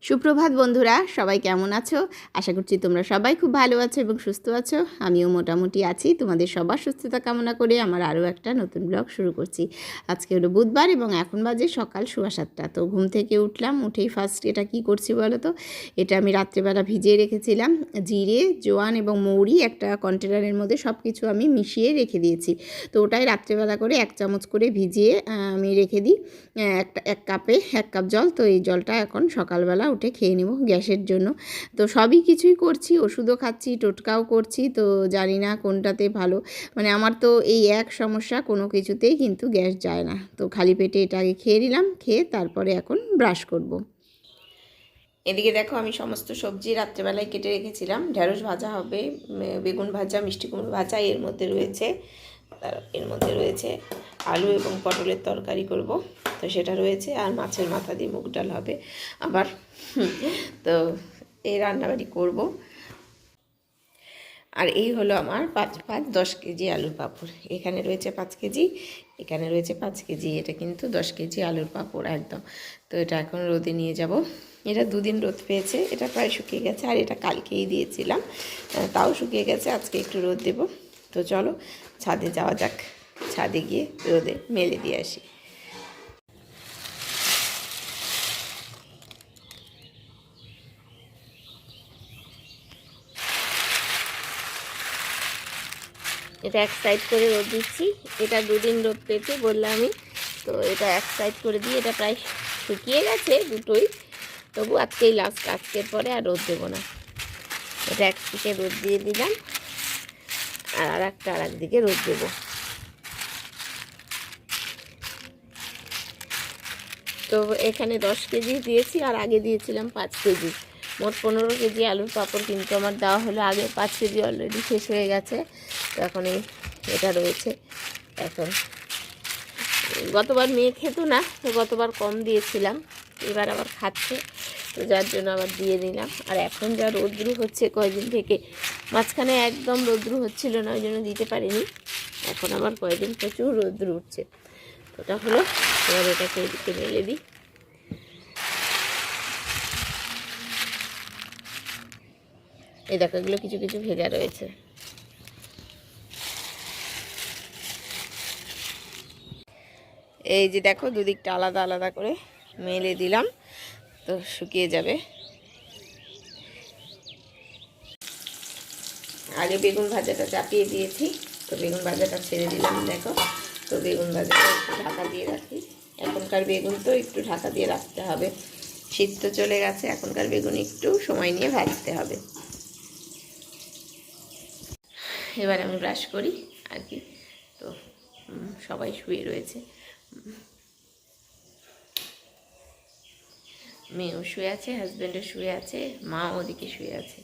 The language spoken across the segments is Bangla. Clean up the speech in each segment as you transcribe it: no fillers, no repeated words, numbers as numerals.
সুপ্রভাত বন্ধুরা, সবাই কেমন আছো? আশা করছি তোমরা সবাই খুব ভালো আছো এবং সুস্থ আছো। আমিও মোটামুটি আছি। তোমাদের সবার সুস্থতা কামনা করে আমার আরও একটা নতুন ব্লগ শুরু করছি। আজকে হলো বুধবার এবং এখন বাজে সকাল 7:15। তো ঘুম থেকে উঠলাম, উঠেই ফার্স্ট এটা কি করছি বলো তো? এটা আমি রাত্রেবেলা ভিজিয়ে রেখেছিলাম জিরে, জোয়ান এবং মৌরি একটা কন্টেনারের মধ্যে সব কিছু আমি মিশিয়ে রেখে দিয়েছি। তো ওটাই রাত্রেবেলা করে 1 চামচ করে ভিজিয়ে আমি রেখে দিই। এক কাপে 1 কাপ জল। তো এই জলটা এখন সকালবেলা উঠে খেয়ে নেব গ্যাসের জন্য। তো সবই কিছুই করছি, ওষুধও খাচ্ছি, টোটকাও করছি। তো জানি না কোনটাতে ভালো, মানে আমার তো এই এক সমস্যা, কোনো কিছুতেই কিন্তু গ্যাস যায় না। তো খালি পেটে এটা আগে খেয়ে নিলাম, খেয়ে তারপরে এখন ব্রাশ করব। এদিকে দেখো আমি সমস্ত সবজি রাত্রেবেলায় কেটে রেখেছিলাম। ঢেঁড়স ভাজা হবে, বেগুন ভাজা, মিষ্টি কুমড়ো ভাজা, এর মধ্যে রয়েছে আলু এবং পটলের তরকারি করব, তো সেটা রয়েছে। আর মাছের মাথা দিয়ে মুগ ডাল হবে আবার। তো এই রান্নাবাড়ি করব। আর এই হলো আমার 10 কেজি আলুর পাঁপড়। এখানে রয়েছে 5 কেজি, এখানে রয়েছে 5 কেজি। এটা কিন্তু 10 কেজি আলুর পাঁপড় একদম। তো এটা এখন রোদে নিয়ে যাব। এটা 2 দিন রোদ পেয়েছে, এটা প্রায় শুকিয়ে গেছে। আর এটা কালকেই দিয়েছিলাম, তাও শুকিয়ে গেছে। আজকে একটু রোদ দেব। তো চলো ছাদে যাওয়া যাক, ছাদে গিয়ে রোদে মেলে দিয়ে আসি। এটা এক সাইড করে রোদ দিচ্ছি। এটা 2 দিন রোদ পেয়েছে বললাম আমি। তো এটা এক সাইড করে দিয়ে এটা প্রায় শুকিয়ে গেছে দুটোই। তবু আজকেই লাস্ট, আজকের পরে আর রোদ দেবো না। এটা একদিকে রোদ দিয়ে দিলাম আর একদিকে রোদ দেবো। তো এখানে 10 কেজি দিয়েছি আর আগে দিয়েছিলাম 5 কেজি। মোট 15 কেজি আলুর পাঁপড় কিন্তু আমার দেওয়া হলো। আগে 5 কেজি অলরেডি শেষ হয়ে গেছে। তো এখন এটা রয়েছে। এখন গতবার মেয়ে খেতো না, তো গতবার কম দিয়েছিলাম, এবার আবার খাচ্ছে। তো যার জন্য আবার দিয়ে নিলাম। আর এখন যা রৌদ্রু হচ্ছে কয়েকদিন থেকে, মাঝখানে একদম রৌদ্রু হচ্ছিল না, ওই জন্য দিতে পারিনি। এখন আবার কয়েকদিন প্রচুর রৌদ্রু উঠছে। ওটা হলো, এবার এটাকে এদিকে মেলে দিই। এই দেখো, এগুলো কিছু কিছু ভেজা রয়েছে। এই যে দেখো, দুদিকটা আলাদা আলাদা করে মেলে দিলাম, তো শুকিয়ে যাবে। আগে বেগুন ভাজাটা চাপিয়ে দিয়েছি, তো বেগুন ভাজাটা ছেড়ে দিলাম দেখো। তো বেগুন ভাজাটা একটু ঢাকা দিয়ে রাখি। এখনকার বেগুন তো একটু ঢাকা দিয়ে রাখতে হবে, শীত তো চলে গেছে। এখনকার বেগুন একটু সময় নিয়ে ভাজতে হবে। এবার আমি ব্রাশ করি আর কি। তো সবাই শুয়ে রয়েছে, মেয়েও শুয়ে আছে, হাজব্যান্ডও শুয়ে আছে, মা ওদিকে শুয়ে আছে।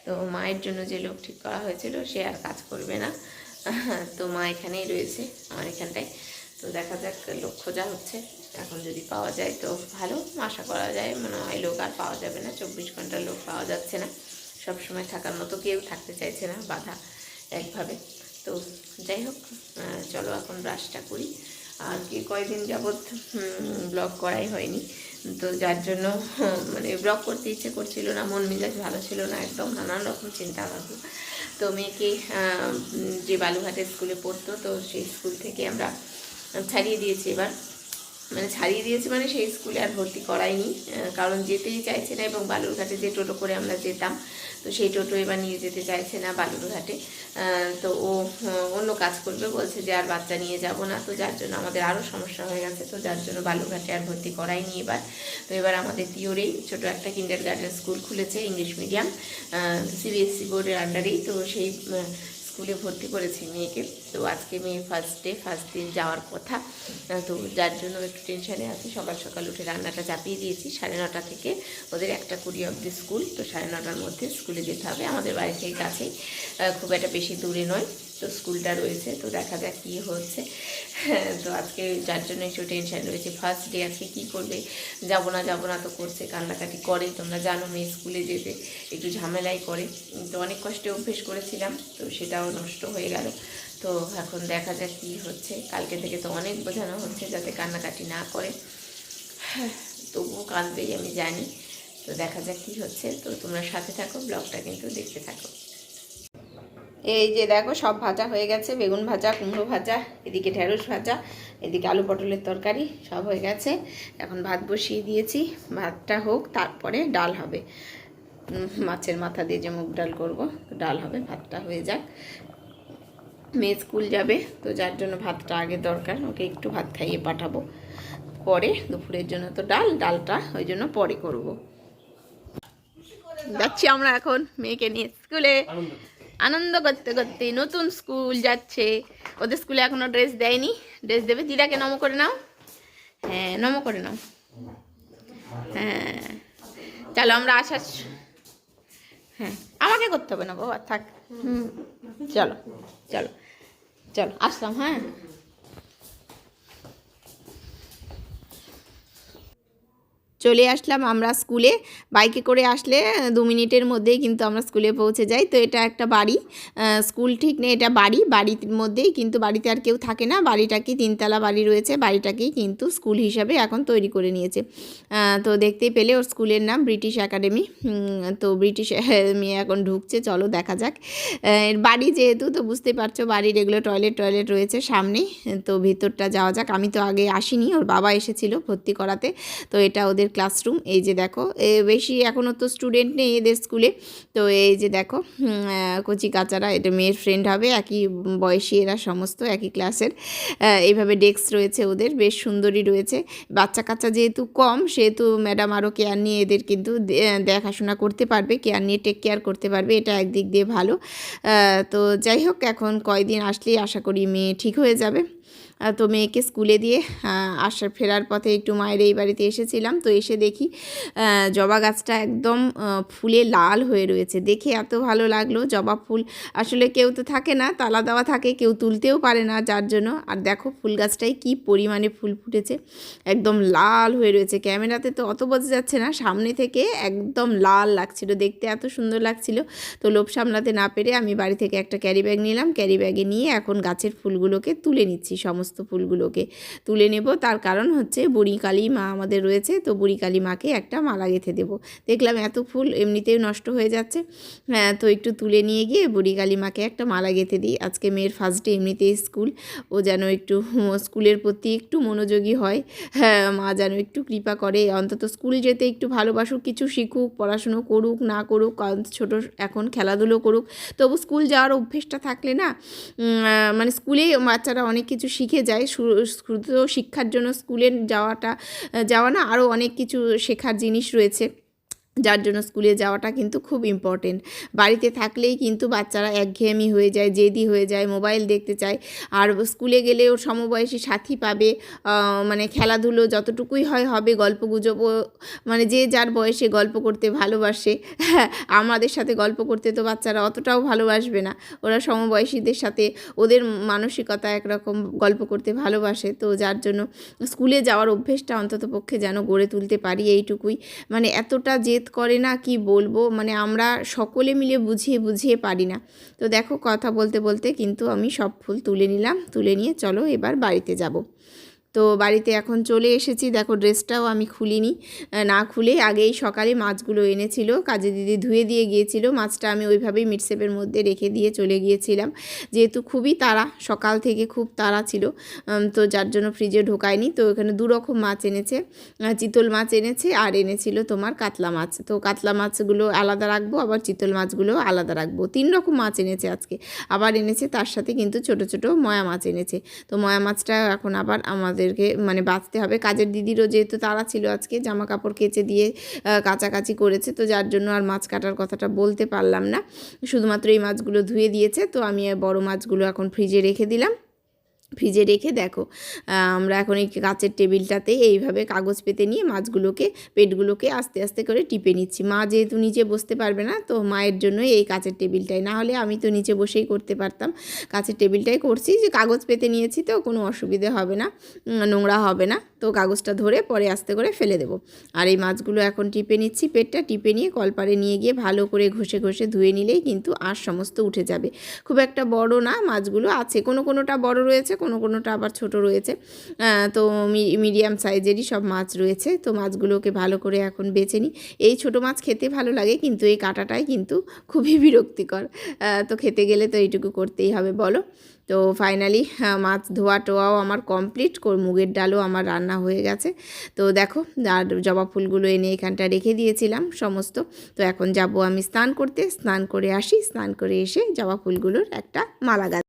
তো মায়ের জন্য যে লোক ঠিক করা হয়েছিল সে আর কাজ করবে না। তো মা এখানেই রয়েছে, আমার এখানটায়। তো দেখা যাক, লোক খোঁজা হচ্ছে। এখন যদি পাওয়া যায় তো ভালো, আশা করা যায়। মনে হয় লোক আর পাওয়া যাবে না, 24 ঘন্টার লোক পাওয়া যাচ্ছে না। সব সময় থাকার মতো কেউ থাকতে চাইছে না, বাধা একভাবে। তো যাই হোক, চলো এখন ব্রাশটা করি। আর কি কয়েকদিন যাবৎ ব্লগ করাই হয়নি, তো যার জন্য মানে ব্লগ করতে ইচ্ছে করছিল না, মন মেজাজ ভালো ছিল না একদম, নানান রকম চিন্তা ভাবনা। তো মেয়েকে যে বালুঘাটের স্কুলে পড়তো, তো সেই স্কুল থেকে আমরা ছাড়িয়ে দিয়েছি এবার। মানে ছাড়িয়ে দিয়েছি মানে সেই স্কুলে আর ভর্তি করাইনি, কারণ যেতেই চাইছে না। এবং বালুরঘাটে যে টোটো করে আমরা যেতাম, তো সেই টোটো এবার নিয়ে যেতে চাইছে না বালুরঘাটে। তো ও অন্য কাজ করবে বলছে, যে আর বাচ্চা নিয়ে যাব না। তো যার জন্য আমাদের আরও সমস্যা হয়ে গেছে। তো যার জন্য বালুরঘাটে আর ভর্তি করাইনি এবার। তো এবার আমাদের তিওরেই ছোটো একটা কিন্ডারগার্টেন স্কুল খুলেছে, ইংলিশ মিডিয়াম, সিবিএসসি বোর্ডের আন্ডারেই। তো সেই স্কুলে ভর্তি করেছি মেয়েকে। তো আজকে মেয়ে ফার্স্ট দিন যাওয়ার কথা। তো যার জন্য একটু টেনশানে আছি। সকাল সকাল উঠে রান্নাটা চাপিয়ে দিয়েছি। 9:30 থেকে ওদের 1:20 অবধি স্কুল। তো 9:30-র মধ্যে স্কুলে যেতে হবে। আমাদের বাড়ি থেকে কাছেই, খুব একটা বেশি দূরে নয়। তো স্কুলটা রয়েছে, তো দেখা যাক কী হচ্ছে। তো আজকে যার জন্য একটু টেনশান রয়েছে। ফার্স্ট ডে আজকে কী করবে, যাবো না তো করছে, কান্নাকাটি করে। তোমরা জানো মেয়ে স্কুলে যেতে একটু ঝামেলাই করে। তো অনেক কষ্টে অভ্যেস করেছিলাম, তো সেটাও নষ্ট হয়ে গেল। তো এখন দেখা যাক কী হচ্ছে। কালকে থেকে তো অনেক বোঝানো হচ্ছে যাতে কান্নাকাটি না করে, তবুও কাঁদবেই আমি জানি। তো দেখা যাক কী হচ্ছে। তো তোমরা সাথে থাকো, ব্লগটা কিন্তু দেখতে থাকো। এই যে দেখো সব ভাজা হয়ে গেছে, বেগুন ভাজা, কুমড়ো ভাজা, এদিকে ঢেঁড়স ভাজা, এদিকে আলু পটলের তরকারি সব হয়ে গেছে। এখন ভাত বসিয়ে দিয়েছি, ভাতটা হোক তারপরে ডাল হবে। মাছের মাথা দিয়ে যে মুগ ডাল করবো, ডাল হবে, ভাতটা হয়ে যাক। মেয়ে স্কুল যাবে, তো যার জন্য ভাতটা আগে দরকার, ওকে একটু ভাত খাইয়ে পাঠাবো, পরে দুপুরের জন্য তো ডালটা ওই জন্য পরে করব। যাচ্ছি আমরা এখন মেয়েকে নিয়ে স্কুলে, আনন্দ করতে করতে। নতুন স্কুল যাচ্ছে, ওদের স্কুলে এখনো ড্রেস দেয়নি, ড্রেস দেবে। দিদাকে নম করে নাও, হ্যাঁ নম করে নাও, হ্যাঁ চলো আমরা আসার, হ্যাঁ আমাকে করতে হবে না বাবা, থাক। চলো চলো চলো আসলাম, হ্যাঁ। চলে আসলাম আমরা স্কুলে, বাইকে করে আসলে 2 মিনিটের মধ্যেই কিন্তু আমরা স্কুলে পৌঁছে যাই। তো এটা একটা বাড়ি, স্কুল ঠিক নেই, এটা বাড়ির মধ্যেই, কিন্তু বাড়িতে আর কেউ থাকে না। বাড়িটাকে 3তলা বাড়ি রয়েছে, বাড়িটাকেই কিন্তু স্কুল হিসাবে এখন তৈরি করে নিয়েছে। তো দেখতেই পেলে ওর স্কুলের নাম ব্রিটিশ একাডেমি। তো ব্রিটিশ মেয়ে এখন ঢুকছে, চলো দেখা যাক। এর বাড়ি যেহেতু, তো বুঝতে পারছো বাড়ির এগুলো টয়লেট রয়েছে সামনেই। তো ভিতরটা যাওয়া যাক। আমি তো আগে আসিনি, ওর বাবা এসেছিল ভর্তি করাতে। তো এটা ওদের ক্লাসরুম। এই যে দেখো, বেশি এখনও তো স্টুডেন্ট নেই এদের স্কুলে। তো এই যে দেখো কচি কাচারা, এটা মেয়ের ফ্রেন্ড হবে, একই বয়সী এরা সমস্ত, একই ক্লাসের। এইভাবে ডেস্ক রয়েছে ওদের, বেশ সুন্দরই রয়েছে। বাচ্চা কাচ্চা যেহেতু কম, সেহেতু ম্যাডাম আরও কেয়ার নিয়ে এদের কিন্তু দেখাশোনা করতে পারবে, টেক কেয়ার করতে পারবে, এটা একদিক দিয়ে ভালো। তো যাই হোক, এখন কয়দিন আসলেই আশা করি মেয়ে ঠিক হয়ে যাবে। তো মেয়েকে স্কুলে দিয়ে ফেরার পথে একটু মায়ের এই বাড়িতে এসেছিলাম। তো এসে দেখি জবা গাছটা একদম ফুলে লাল হয়ে রয়েছে, দেখে এত ভালো লাগলো। জবা ফুল আসলে কেউ তো থাকে না, তালা দেওয়া থাকে, কেউ তুলতেও পারে না, যার জন্য। আর দেখো ফুল গাছটায় কী পরিমাণে ফুল ফুটেছে, একদম লাল হয়ে রয়েছে। ক্যামেরাতে তো অত বোঝা যাচ্ছে না, সামনে থেকে একদম লাল লাগছিল, দেখতে এত সুন্দর লাগছিল। তো লোভ সামলাতে না পেরে আমি বাড়ি থেকে একটা ক্যারি ব্যাগ নিলাম, ক্যারি ব্যাগে নিয়ে এখন গাছের ফুলগুলোকে তুলে নিচ্ছি, সমস্ত ফুলগুলোকে তুলে নেব। তার কারণ হচ্ছে বুড়ি কালী মা আমাদের রয়েছে, তো বুড়ি কালী মাকে একটা মালা গেঁথে দেবো। দেখলাম এত ফুল এমনিতেই নষ্ট হয়ে যাচ্ছে, হ্যাঁ, তো একটু তুলে নিয়ে গিয়ে বুড়ি কালী মাকে একটা মালা গেঁথে দিই। আজকে মেয়ের ফার্স্ট ডে, এমনিতেই স্কুল, ও যেন একটু স্কুলের প্রতি একটু মনোযোগী হয়, হ্যাঁ, মা যেন একটু কৃপা করে, অন্তত স্কুল যেতে একটু ভালোবাসুক, কিছু শিখুক, পড়াশুনো করুক না করুক, ছোট এখন খেলাধুলো করুক, তবু স্কুল যাওয়ার অভ্যেসটা থাকলে না, মানে স্কুলেই বাচ্চারা অনেক কিছু শিখে যায়। শুধু শিক্ষার জন্য স্কুলে যাওয়া না, আরও অনেক কিছু শেখার জিনিস রয়েছে, যার জন্য স্কুলে যাওয়াটা কিন্তু খুব ইম্পর্টেন্ট। বাড়িতে থাকলেই কিন্তু বাচ্চারা একঘেয়েমি হয়ে যায়, জেদি হয়ে যায়, মোবাইল দেখতে চায়। আর স্কুলে গেলে ওর সমবয়সী সাথী পাবে, মানে খেলাধুলো যতটুকুই হবে, গল্পগুজবও, মানে যে যার বয়সে গল্প করতে ভালোবাসে। আমাদের সাথে গল্প করতে তো বাচ্চারা অতটাও ভালোবাসবে না, ওরা সমবয়সীদের সাথে, ওদের মানসিকতা একরকম, গল্প করতে ভালোবাসে। তো যার জন্য স্কুলে যাওয়ার অভ্যেসটা অন্তত পক্ষে যেন গড়ে তুলতে পারি, এইটুকুই। মানে এতটা জেদ করে না, কি বলবো, মানে আমরা সকলে মিলে বুঝিয়ে পারি না। তো দেখো কথা বলতে বলতে কিন্তু আমি সব ফুল তুলে নিলাম, তুলে নিয়ে চলো এবার বাড়িতে যাব। তো বাড়িতে এখন চলে এসেছি। দেখো ড্রেসটাও আমি খুলিনি, না খুলে আগেই সকালে মাছগুলো এনেছিল, কাজে দিদি ধুয়ে দিয়ে গিয়েছিল। মাছটা আমি ওইভাবেই মিটসেপের মধ্যে রেখে দিয়ে চলে গিয়েছিলাম, যেহেতু খুবই তাড়া, সকাল থেকে খুব তাড়া ছিল, তো যার জন্য ফ্রিজে ঢোকায়নি। তো এখানে 2 রকম মাছ এনেছে, চিতল মাছ এনেছে আর এনেছিল তোমার কাতলা মাছ। তো কাতলা মাছগুলো আলাদা রাখবো, আবার চিতল মাছগুলো আলাদা রাখবো, 3 রকম মাছ এনেছে আজকে। আবার এনেছে তার সাথে কিন্তু ছোট ছোট ময়া মাছ এনেছে। তো ময়া মাছটা এখন আবার আমাদেরকে মানে বাঁচতে হবে। কাজের দিদিরও যেহেতু তাড়া ছিল, আজকে জামা কাপড় কেচে দিয়ে কাচাকাচি করেছে, তো যার জন্য আর মাছ কাটার কথাটা বলতে পারলাম না, শুধুমাত্র এই মাছগুলো ধুয়ে দিয়েছে। তো আমি বড় মাছগুলো এখন ফ্রিজে রেখে দিলাম। ফ্রিজে রেখে দেখো আমরা এখন এই কাচের টেবিলটাতে এইভাবে কাগজ পেতে নিয়ে মাছগুলোকে, পেটগুলোকে আস্তে আস্তে করে টিপে নিচ্ছি। মা যেহেতু নিচে বসতে পারবে না, তো মায়ের জন্য এই কাচের টেবিলটাই, না হলে আমি তো নিচে বসেই করতে পারতাম। কাচের টেবিলটাই করছি, যে কাগজ পেতে নিয়েছি তো কোনো অসুবিধে হবে না, নোংরা হবে না। তো কাগজটা ধরে পরে আস্তে করে ফেলে দেবো। আর এই মাছগুলো এখন টিপে নিচ্ছি, পেটটা টিপে নিয়ে কলপারে নিয়ে গিয়ে ভালো করে ঘষে ধুয়ে নিলেই কিন্তু আর সমস্ত উঠে যাবে। খুব একটা বড় না মাছগুলো, আছে কোনোটা বড় রয়েছে, কোনোটা আবার ছোট রয়েছে। তো মিডিয়াম সাইজেরই সব মাছ রয়েছে। তো মাছগুলোকে ভালো করে এখন বেছে নিই। এই ছোট মাছ খেতে ভালো লাগে, কিন্তু এই কাঁটাটাই কিন্তু খুবই বিরক্তিকর। তো খেতে গেলে তো এইটুকু করতেই হবে বলো। তো ফাইনালি মাছ ধোয়া টোয়াও আমার কমপ্লিট, মুগের ডালও আমার রান্না হয়ে গেছে। তো দেখো, আর জবা ফুলগুলো এনে এখানটা রেখে দিয়েছিলাম সমস্ত। তো এখন যাব আমি স্নান করতে, স্নান করে আসি, স্নান করে এসে জবা ফুলগুলোর একটা মালা গাঁথবো।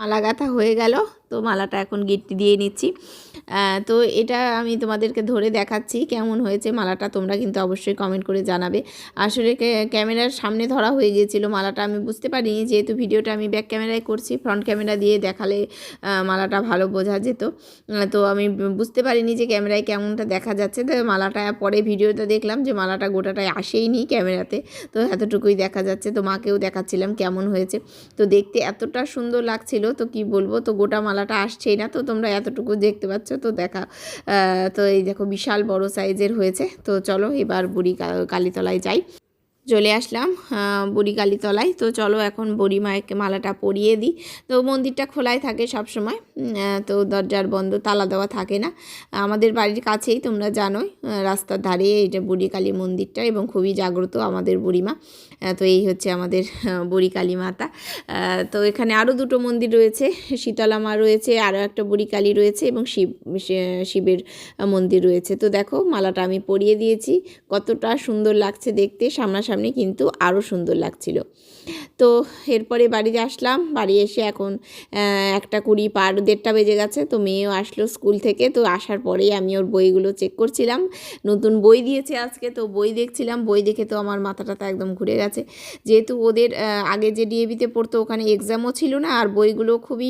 মালা গাঁথা হয়ে গেল। তো মালাটা এখন গিট্টি দিয়ে নিচ্ছি। তো এটা আমি তোমাদেরকে ধরে দেখাচ্ছি কেমন হয়েছে মালাটা, তোমরা কিন্তু অবশ্যই কমেন্ট করে জানাবে। আসলে ক্যামেরার সামনে ধরা হয়ে গিয়েছিলো মালাটা, আমি বুঝতে পারিনি, যেহেতু ভিডিওটা আমি ব্যাক ক্যামেরায় করছি, ফ্রন্ট ক্যামেরা দিয়ে দেখালে মালাটা ভালো বোঝা যেত। তো আমি বুঝতে পারিনি যে ক্যামেরায় কেমনটা দেখা যাচ্ছে। তো মালাটা পরে ভিডিওটা দেখলাম যে মালাটা গোটাটায় আসেইনি ক্যামেরাতে, তো এতটুকুই দেখা যাচ্ছে। তো মাকেও দেখাচ্ছিলাম কেমন হয়েছে। তো দেখতে এতটা সুন্দর লাগছিল, তো কি বলবো, তো গোটা মালাটা আসছেই না। তো তোমরা এতটুকু দেখতে পাচ্ছ, তো দেখা। তো এই দেখো বিশাল বড় সাইজের হয়েছে। তো চলো এবার বুড়ি কালীতলায় যাই। চলে আসলাম বুড়ি কালীতলায়। তো চলো এখন বুড়ি মায়ের মালাটা পরিয়ে দিই। তো মন্দিরটা খোলাই থাকে সব সময়, তো দরজার বন্ধ, তালা দেওয়া থাকে না। আমাদের বাড়ির কাছেই, তোমরা জানোই, রাস্তার ধারে এইটা বুড়ি কালী মন্দিরটা, এবং খুবই জাগ্রত আমাদের বুড়িমা। তো এই হচ্ছে আমাদের বুড়ি কালী মাতা। তো এখানে আরও দুটো মন্দির রয়েছে, শীতলা মা রয়েছে, আরও একটা বুড়ি কালী রয়েছে, এবং শিবের মন্দির রয়েছে। তো দেখো মালাটা আমি পরিয়ে দিয়েছি, কতটা সুন্দর লাগছে দেখতে, সামনাসামনি কিন্তু আরও সুন্দর লাগছিল। তো এরপরে বাড়িতে আসলাম। বাড়ি এসে এখন 1:20 পার, 1:30 বেজে গেছে। তো মেয়েও আসলো স্কুল থেকে। তো আসার পরেই আমি ওর বইগুলো চেক করছিলাম, নতুন বই দিয়েছে আজকে। তো বই দেখছিলাম, বই দেখে তো আমার মাথাটা একদম ঘুরে গেছে, যেহেতু ওদের আগে যে ডিএভিতে পড়তো ওখানে এক্সামও ছিল না, আর বইগুলো খুবই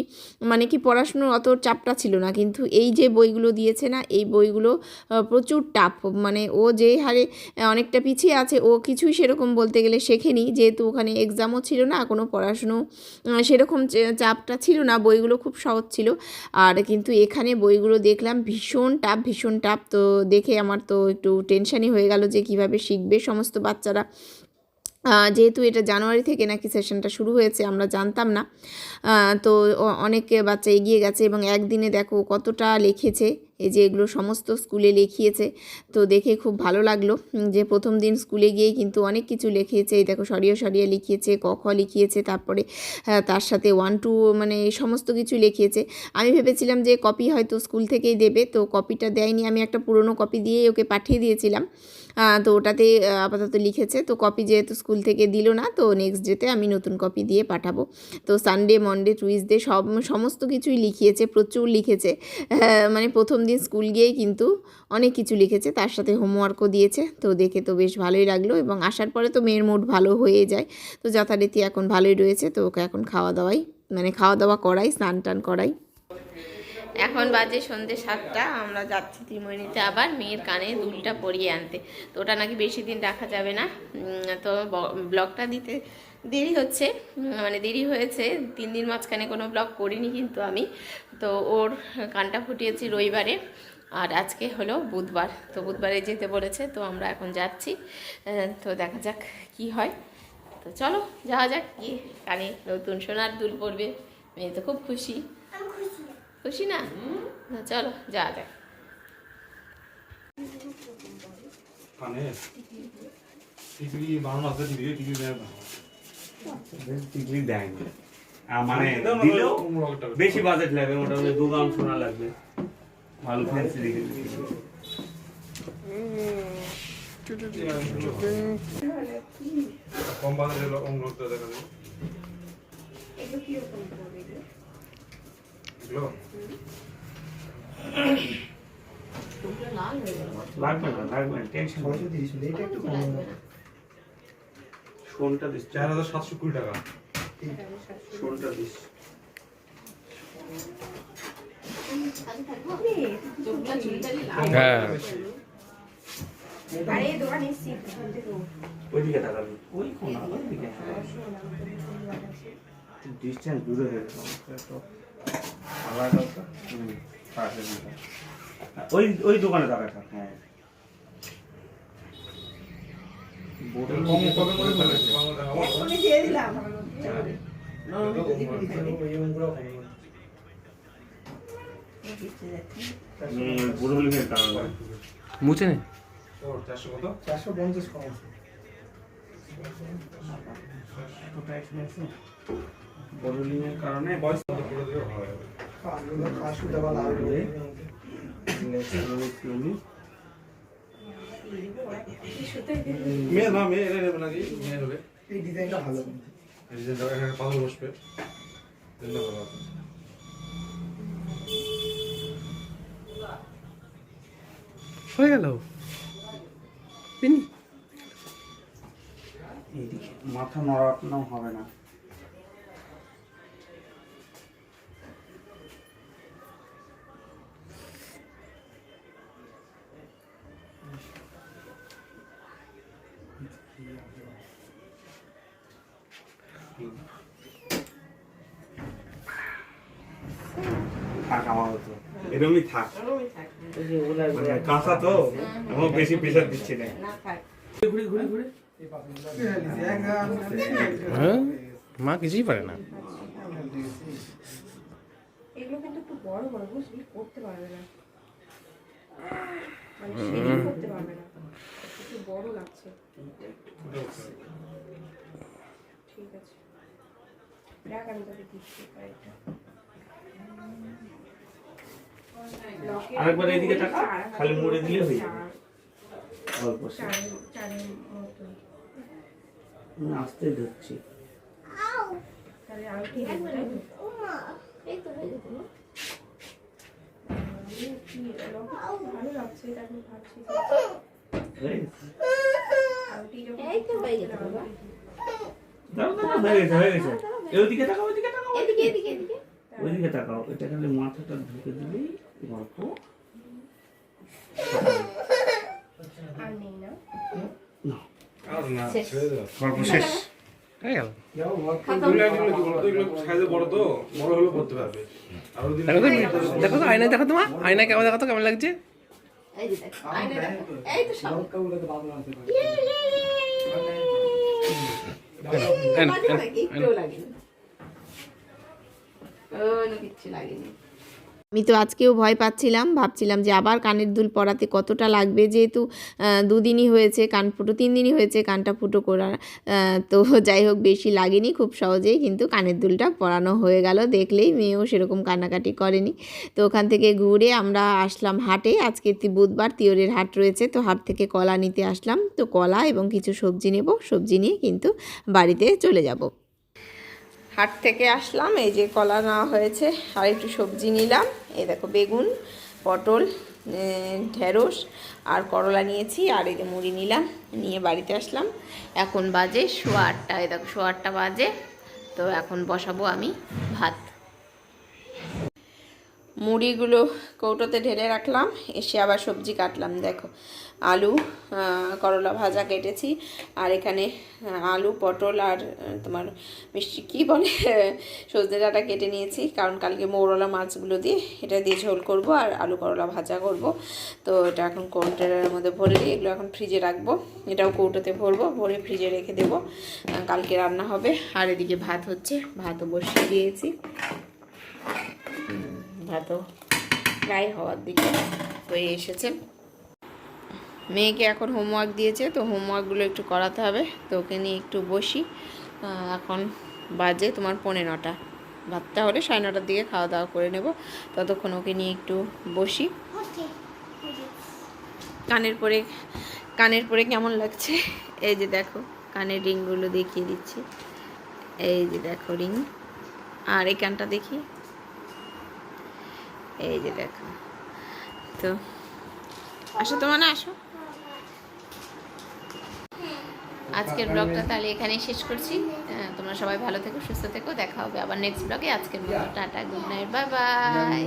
মানে কি পড়াশুনোর অত চাপটা ছিল না। কিন্তু এই যে বইগুলো দিয়েছে না, এই বইগুলো প্রচুর টাফ। মানে ও যে হারে অনেকটা পিছিয়ে আছে, ও কিছুই সেরকম বলতে গেলে শেখেনি, যেহেতু ওখানে এক্সামও ছিল না, কোনো পড়াশুনো সেরকম চাপটা ছিল না, বইগুলো খুব সহজ ছিল। আর কিন্তু এখানে বইগুলো দেখলাম ভীষণ টাফ, ভীষণ টাফ। তো দেখে আমার তো একটু টেনশানই হয়ে গেল যে কিভাবে শিখবে সমস্ত বাচ্চারা। যেহেতু এটা জানুয়ারি থেকে নাকি সেশনটা শুরু হয়েছে, আমরা জানতাম না। তো অনেক বাচ্চা এগিয়ে গেছে, এবং একদিনে দেখো কতটা লিখেছে। এই যে এগুলো সমস্ত স্কুলে লিখিয়েছে। তো দেখে খুব ভালো লাগলো যে প্রথম দিন স্কুলে গিয়েই কিন্তু অনেক কিছু লিখিয়েছে। এই দেখো সরিয়ে সরিয়ে লিখিয়েছে, ক খ লিখিয়েছে, তারপরে তার সাথে 1 2 মানে সমস্ত কিছু লিখিয়েছে। আমি ভেবেছিলাম যে কপি হয়তো স্কুল থেকেই দেবে, তো কপিটা দেয়নি। আমি একটা পুরনো কপি দিয়েই ওকে পাঠিয়ে দিয়েছিলাম। তো ওটাতে আপাতত লিখেছে। তো কপি যেহেতু স্কুল থেকে দিল না, তো নেক্সট ডেতে আমি নতুন কপি দিয়ে পাঠাবো। তো সানডে, মনডে, টুইসডে সমস্ত কিছুই লিখিয়েছে, প্রচুর লিখেছে। মানে প্রথম দিন স্কুল গিয়েই কিন্তু অনেক কিছু লিখেছে, তার সাথে হোমওয়ার্কও দিয়েছে। তো দেখে তো বেশ ভালোই লাগলো, এবং আসার পরে তো মেয়ের মুড ভালো হয়ে যায়। তো যথারীতি এখন ভালোই রয়েছে। তো ওকে এখন খাওয়া দাওয়া করাই, স্নান টান করাই। এখন বাজে সন্ধ্যে 7টা, আমরা যাচ্ছি ত্রিমোহিনীতে আবার মেয়ের কানে দুলটা পরিয়ে আনতে। তো ওটা নাকি বেশি দিন রাখা যাবে না। তো ব্লগটা দিতে দেরি হচ্ছে, মানে দেরি হয়েছে 3 দিন মাঝখানে কোনো ব্লগ করিনি কিন্তু আমি। তো ওর কানটা ফুটিয়েছি রবিবারে, আর আজকে হলো বুধবার, তো বুধবারে যেতে বলেছে, তো আমরা এখন যাচ্ছি। তো দেখা যাক কি হয়। তো চলো যাওয়া যাক, গিয়ে কানে নতুন সোনার দুল পড়বে, মেয়ে তো খুব খুশি। খুশি না? চলো যাওয়া যাক। মানে দিলেও বেশি বাজেট লাগবে, মোটামুটি 2 গ্রাম সোনা লাগবে, ভালো ফ্যান্সি দেখে। কম বাজেটের অঙ্গটা দেখা যাবে। এগুলো লাগবে না, লাগবে না, টেনশন শোনটা দিস 4720 টাকা। শোনটা দিস। হ্যাঁ ওইদিকে তাকাবি, ওই কোনা ওইদিকে ডিস্টেন্স দূরে হয়ে গেল তো আলাদা তো। পাশে দিকে ওই ওই দোকানে তাকা থাক। হ্যাঁ বোর্ডের কম কবে করে ফেলেছে আমি দিয়ে দিলাম। বুড়োলিংয়ের কারণে মুছে নে। 400 কত? 450 কম আছে। বুড়োলিংয়ের কারণে বয়স কত করে দিও ভালো হবে। আলুটা 500 টাকা লাগবে। মেয়ে না, মেয়ে এনে নেবে নাকি? মেয়ে নেবে। এই ডিজাইনটা ভালো। এই যে এখানে পাথর বসবে। দিলে ভালো হবে। হয়ে গেল পিনি। এইদিকে মাথা নড়ানো হবে না। থাক আমার হতো এরকমই থাক, মানে কাঁচা তো আমার বেশি প্রেশার দিচ্ছি না। ঘুরে ঘুরে ঘুরে হ্যাঁ, মা কিছুই পারে না। এগুলো কিন্তু একটু বড় বড়, বুঝলি, করতে পারবে না, মানে শেডিং করতে পারবে না, একটু বড় লাগছে। ঠিক আছে, দেখ আমি তোকে দিচ্ছি কয়েকটা। আরেকবার এদিকে টাকা খালি মুড়ে দিলে হয়ে যাবে। অল্প চারের মতো, আস্তে ধরছি। তাহলে আরো কি দেবো, তাই তো? ভালো লাগছে, তারপর ভাবছি আরোটি যখন এই তো হয়ে গেছে বাবা। হয়ে গেছে হয়ে গেছে। ওইদিকে তাকাও, ওইদিকে তাকাও, এদিকে এদিকে এদিকে। ওইদিকে তাকাও। এটা খালি মাথাটা ঢুকে দিলেই গল্প। আর নেই না। না আর না, ছেড়ে দাও। গল্প শেষ হয়ে গেল। এগুলো এগুলো কি বলতো, এগুলো সাইজে বড় তো, বড় হলেও করতে পারবে। আর ওদিন দেখো তো, দেখো তো আয়নায়, দেখো তোমার আয়নায় কেমন, দেখো তো কেমন লাগছে। এই যে দেখো, আয়না দেখো। এই তো সব এন, লাগে এন, নাকি? এন। একটুও লাগেনি। কোনো কিচ্ছু লাগেনি। আমি তো আজকেও ভয় পাচ্ছিলাম, ভাবছিলাম যে আবার কানের দুল পরাতে কতটা লাগবে, যেহেতু 2 দিনই হয়েছে কান ফুটো, 3 দিনই হয়েছে কানটা ফুটো করা। তো যাই হোক, বেশি লাগেনি, খুব সহজেই কিন্তু কানের দুলটা পরানো হয়ে গেল। দেখলেই মেয়েও সেরকম কান্নাকাটি করেনি। তো ওখান থেকে ঘুরে আমরা আসলাম হাটে। আজকে বুধবার, তিওরের হাট রয়েছে, তো হাট থেকে কলা নিতে আসলাম। তো কলা এবং কিছু সবজি নেব, সবজি নিয়ে কিন্তু বাড়িতে চলে যাব। হাট থেকে আসলাম, এই যে কলা নেওয়া হয়েছে, আর একটু সবজি নিলাম। এই দেখো বেগুন, পটল, ঢেঁড়স আর করলা নিয়েছি, আর এই যে মুড়ি নিলাম, নিয়ে বাড়িতে আসলাম। এখন বাজে 8:15, এই দেখো 8:15 বাজে। তো এখন বসাবো আমি ভাত। মুড়িগুলো কৌটোতে ঢেলে রাখলাম, এসে আবার সবজি কাটলাম। দেখো আলু করলা ভাজা কেটেছি, আর এখানে আলু পটল আর তোমার মিষ্টি কী বলে সজনে ডাঁটা কেটে নিয়েছি, কারণ কালকে মৌরলা মাছগুলো দিয়ে এটা দিয়ে ঝোল করব আর আলু করলা ভাজা করব। তো এটা এখন কন্টেনারের মধ্যে ভরে দিই, এগুলো এখন ফ্রিজে রাখবো, এটাও কৌটোতে ভরবো, ভরে ফ্রিজে রেখে দেবো, কালকে রান্না হবে। আর এদিকে ভাত হচ্ছে, ভাতও বসিয়ে দিয়েছি, ভাতও প্রায় হওয়ার দিকে হয়ে এসেছে। মেয়েকে এখন হোমওয়ার্ক দিয়েছে, তো হোমওয়ার্কগুলো একটু করাতে হবে, তো ওকে নিয়ে একটু বসি। এখন বাজে তোমার 9:45, ভাতটা হলে 9:30টার দিকে খাওয়া দাওয়া করে নেব, ততক্ষণ ওকে নিয়ে একটু বসি। কানের পরে কেমন লাগছে এই যে দেখো, কানের রিংগুলো দেখিয়ে দিচ্ছি, এই যে দেখো রিং, আর এই কানটা দেখি, এই যে দেখো। তো আসো তোমার না, আসো। আজকের ব্লগটা তাহলে এখানেই শেষ করছি। তোমরা সবাই ভালো থেকো, সুস্থ থেকো, দেখা হবে আবার নেক্সট ব্লগে। আজকের blog tata, good night, bye bye.